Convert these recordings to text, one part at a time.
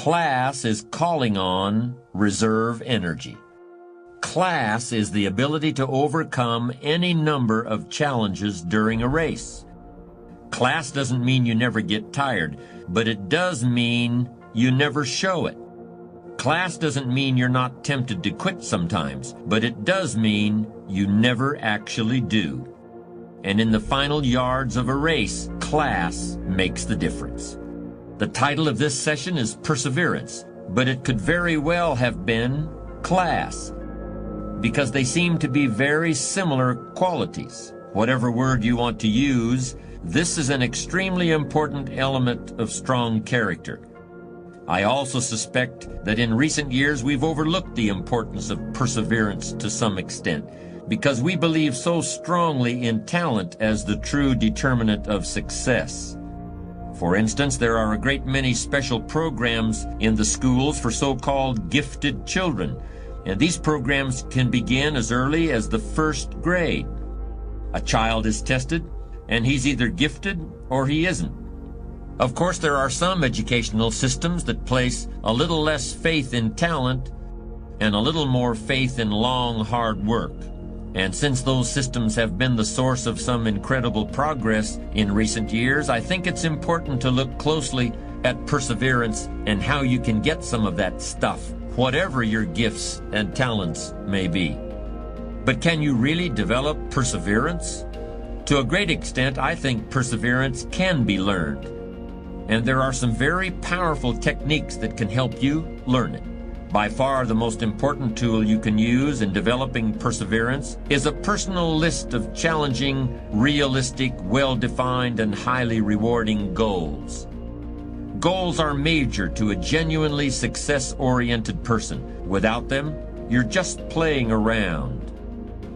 Class is calling on reserve energy. Class is the ability to overcome any number of challenges during a race. Class doesn't mean you never get tired, but it does mean you never show it. Class doesn't mean you're not tempted to quit sometimes, but it does mean you never actually do. And in the final yards of a race, class makes the difference. The title of this session is Perseverance, but it could very well have been Class, because they seem to be very similar qualities. Whatever word you want to use, this is an extremely important element of strong character. I also suspect that in recent years we've overlooked the importance of perseverance to some extent, because we believe so strongly in talent as the true determinant of success. For instance, there are a great many special programs in the schools for so-called gifted children, and these programs can begin as early as the first grade. A child is tested, and he's either gifted or he isn't. Of course, there are some educational systems that place a little less faith in talent and a little more faith in long, hard work. And since those systems have been the source of some incredible progress in recent years, I think it's important to look closely at perseverance and how you can get some of that stuff, whatever your gifts and talents may be. But can you really develop perseverance? To a great extent, I think perseverance can be learned. And there are some very powerful techniques that can help you learn it. By far the most important tool you can use in developing perseverance is a personal list of challenging, realistic, well-defined, and highly rewarding goals. Goals are major to a genuinely success-oriented person. Without them, you're just playing around.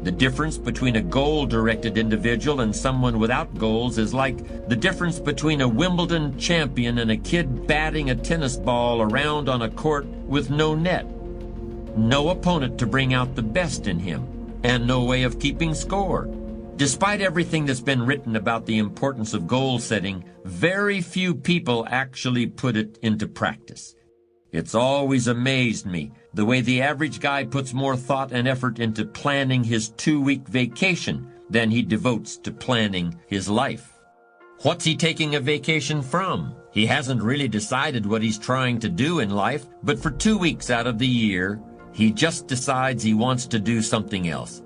The difference between a goal-directed individual and someone without goals is like the difference between a Wimbledon champion and a kid batting a tennis ball around on a court with no net. No opponent to bring out the best in him, and no way of keeping score. Despite everything that's been written about the importance of goal setting, very few people actually put it into practice. It's always amazed me the way the average guy puts more thought and effort into planning his 2-week vacation than he devotes to planning his life. What's he taking a vacation from? He hasn't really decided what he's trying to do in life, but for 2 weeks out of the year, he just decides he wants to do something else.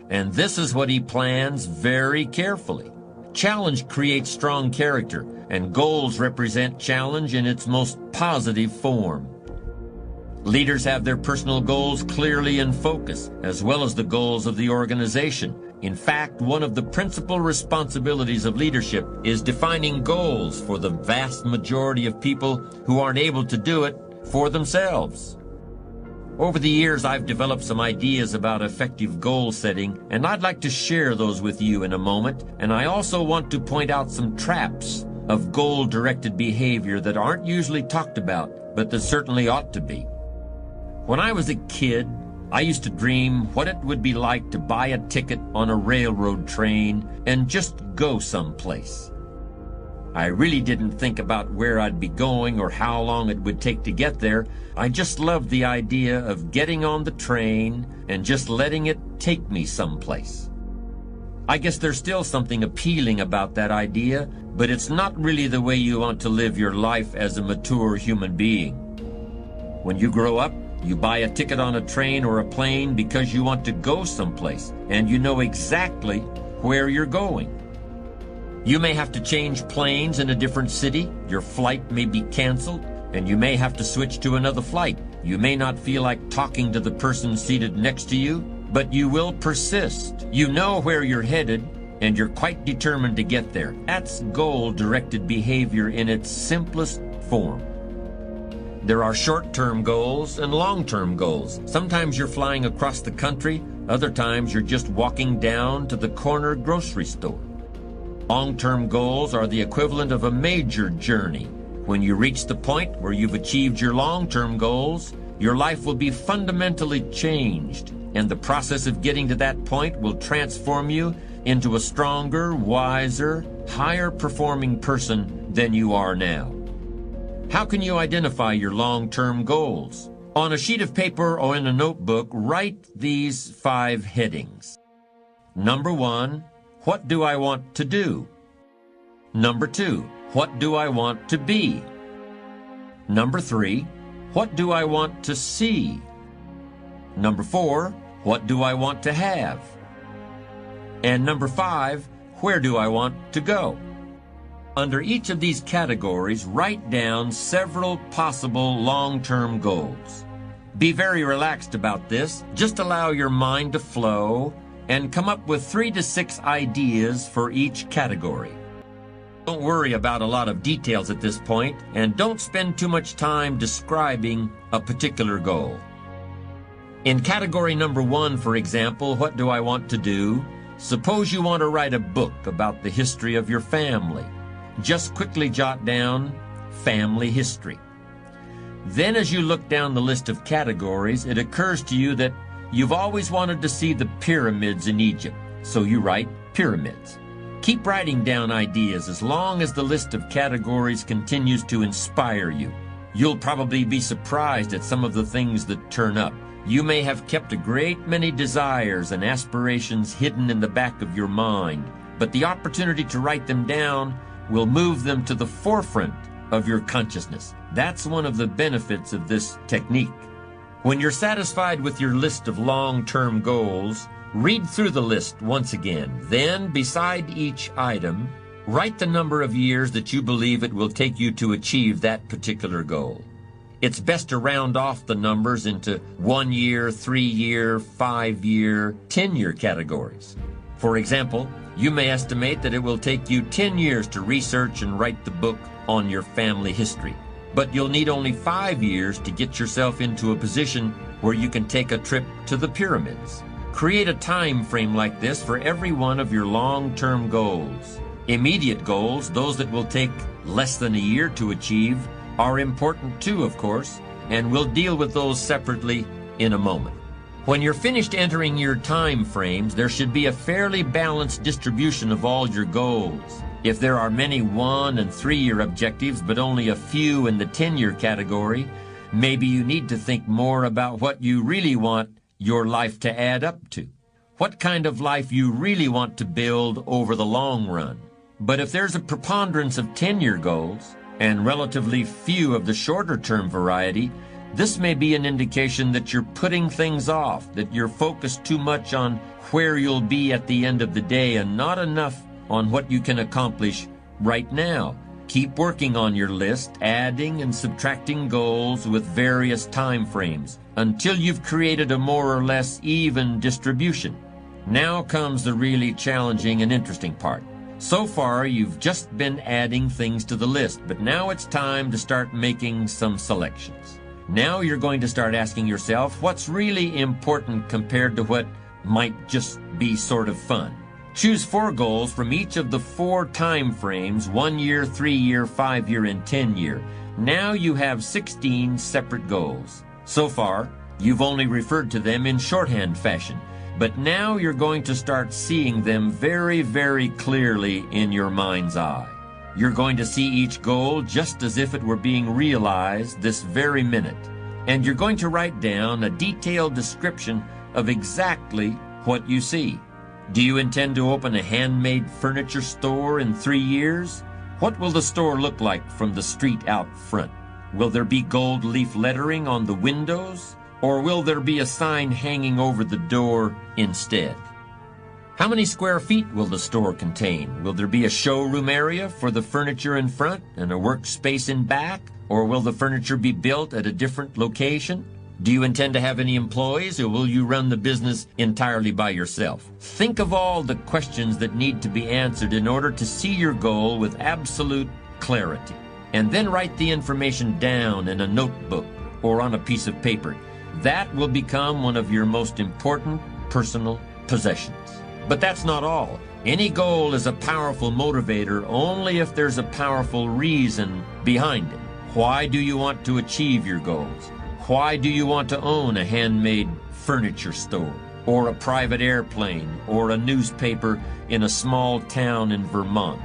And this is what he plans very carefully. Challenge creates strong character, and goals represent challenge in its most positive form. Leaders have their personal goals clearly in focus, as well as the goals of the organization. In fact, one of the principal responsibilities of leadership is defining goals for the vast majority of people who aren't able to do it for themselves. Over the years, I've developed some ideas about effective goal setting, and I'd like to share those with you in a moment. And I also want to point out some traps of goal-directed behavior that aren't usually talked about, but that certainly ought to be. When I was a kid, I used to dream what it would be like to buy a ticket on a railroad train and just go someplace. I really didn't think about where I'd be going or how long it would take to get there. I just loved the idea of getting on the train and just letting it take me someplace. I guess there's still something appealing about that idea, but it's not really the way you want to live your life as a mature human being. When you grow up, you buy a ticket on a train or a plane because you want to go someplace, and you know exactly where you're going. You may have to change planes in a different city, your flight may be canceled, and you may have to switch to another flight. You may not feel like talking to the person seated next to you, but you will persist. You know where you're headed, and you're quite determined to get there. That's goal-directed behavior in its simplest form. There are short-term goals and long-term goals. Sometimes you're flying across the country, other times you're just walking down to the corner grocery store. Long-term goals are the equivalent of a major journey. When you reach the point where you've achieved your long-term goals, your life will be fundamentally changed, and the process of getting to that point will transform you into a stronger, wiser, higher-performing person than you are now. How can you identify your long-term goals? On a sheet of paper or in a notebook, write these 5 headings. Number 1, what do I want to do? Number 2, what do I want to be? Number 3, what do I want to see? Number 4, what do I want to have? And number 5, where do I want to go? Under each of these categories, write down several possible long-term goals. Be very relaxed about this. Just allow your mind to flow and come up with 3 to 6 ideas for each category. Don't worry about a lot of details at this point, and don't spend too much time describing a particular goal. In category number 1, for example, what do I want to do? Suppose you want to write a book about the history of your family. Just quickly jot down family history. Then as you look down the list of categories, it occurs to you that you've always wanted to see the pyramids in Egypt, so you write pyramids. Keep writing down ideas as long as the list of categories continues to inspire you. You'll probably be surprised at some of the things that turn up. You may have kept a great many desires and aspirations hidden in the back of your mind, but the opportunity to write them down will move them to the forefront of your consciousness. That's one of the benefits of this technique. When you're satisfied with your list of long-term goals, read through the list once again. Then, beside each item, write the number of years that you believe it will take you to achieve that particular goal. It's best to round off the numbers into 1-year, 3-year, 5-year, 10-year categories. For example, you may estimate that it will take you 10 years to research and write the book on your family history, but you'll need only 5 years to get yourself into a position where you can take a trip to the pyramids. Create a time frame like this for every one of your long-term goals. Immediate goals, those that will take less than a year to achieve, are important too, of course, and we'll deal with those separately in a moment. When you're finished entering your time frames, there should be a fairly balanced distribution of all your goals. If there are many 1- and 3-year objectives, but only a few in the 10-year category, maybe you need to think more about what you really want your life to add up to. What kind of life you really want to build over the long run. But if there's a preponderance of 10-year goals, and relatively few of the shorter-term variety, this may be an indication that you're putting things off, that you're focused too much on where you'll be at the end of the day and not enough on what you can accomplish right now. Keep working on your list, adding and subtracting goals with various time frames until you've created a more or less even distribution. Now comes the really challenging and interesting part. So far, you've just been adding things to the list, but now it's time to start making some selections. Now you're going to start asking yourself what's really important compared to what might just be sort of fun. Choose 4 goals from each of the 4 time frames, 1 year, 3 year, 5 year, and 10 year. Now you have 16 separate goals. So far, you've only referred to them in shorthand fashion, but now you're going to start seeing them very, very clearly in your mind's eye. You're going to see each goal just as if it were being realized this very minute. And you're going to write down a detailed description of exactly what you see. Do you intend to open a handmade furniture store in 3 years? What will the store look like from the street out front? Will there be gold leaf lettering on the windows? Or will there be a sign hanging over the door instead? How many square feet will the store contain? Will there be a showroom area for the furniture in front and a workspace in back? Or will the furniture be built at a different location? Do you intend to have any employees, or will you run the business entirely by yourself? Think of all the questions that need to be answered in order to see your goal with absolute clarity. And then write the information down in a notebook or on a piece of paper. That will become one of your most important personal possessions. But that's not all. Any goal is a powerful motivator only if there's a powerful reason behind it. Why do you want to achieve your goals? Why do you want to own a handmade furniture store, or a private airplane, or a newspaper in a small town in Vermont?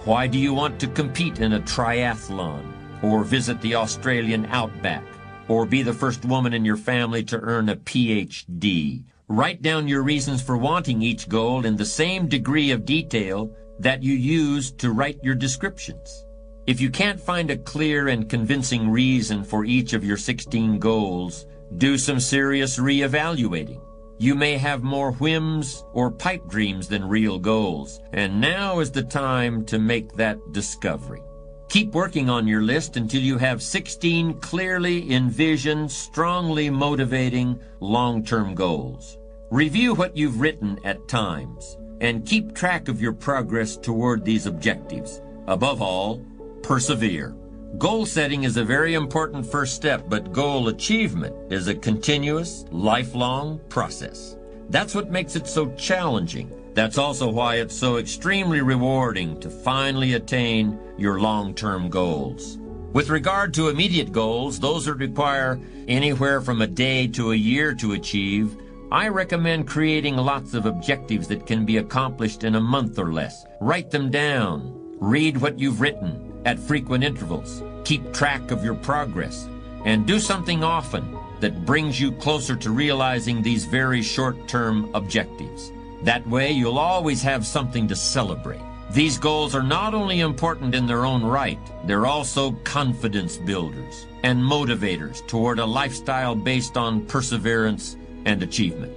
Why do you want to compete in a triathlon? or visit the Australian outback, or be the first woman in your family to earn a PhD. Write down your reasons for wanting each goal in the same degree of detail that you use to write your descriptions. If you can't find a clear and convincing reason for each of your 16 goals, do some serious reevaluating. You may have more whims or pipe dreams than real goals, and now is the time to make that discovery. Keep working on your list until you have 16 clearly envisioned, strongly motivating, long-term goals. Review what you've written at times, and keep track of your progress toward these objectives. Above all, persevere. Goal setting is a very important first step, but goal achievement is a continuous, lifelong process. That's what makes it so challenging. That's also why it's so extremely rewarding to finally attain your long-term goals. With regard to immediate goals, those that require anywhere from a day to a year to achieve, I recommend creating lots of objectives that can be accomplished in a month or less. Write them down. Read what you've written at frequent intervals. Keep track of your progress, and do something often that brings you closer to realizing these very short-term objectives. That way, you'll always have something to celebrate. These goals are not only important in their own right, they're also confidence builders and motivators toward a lifestyle based on perseverance and achievement.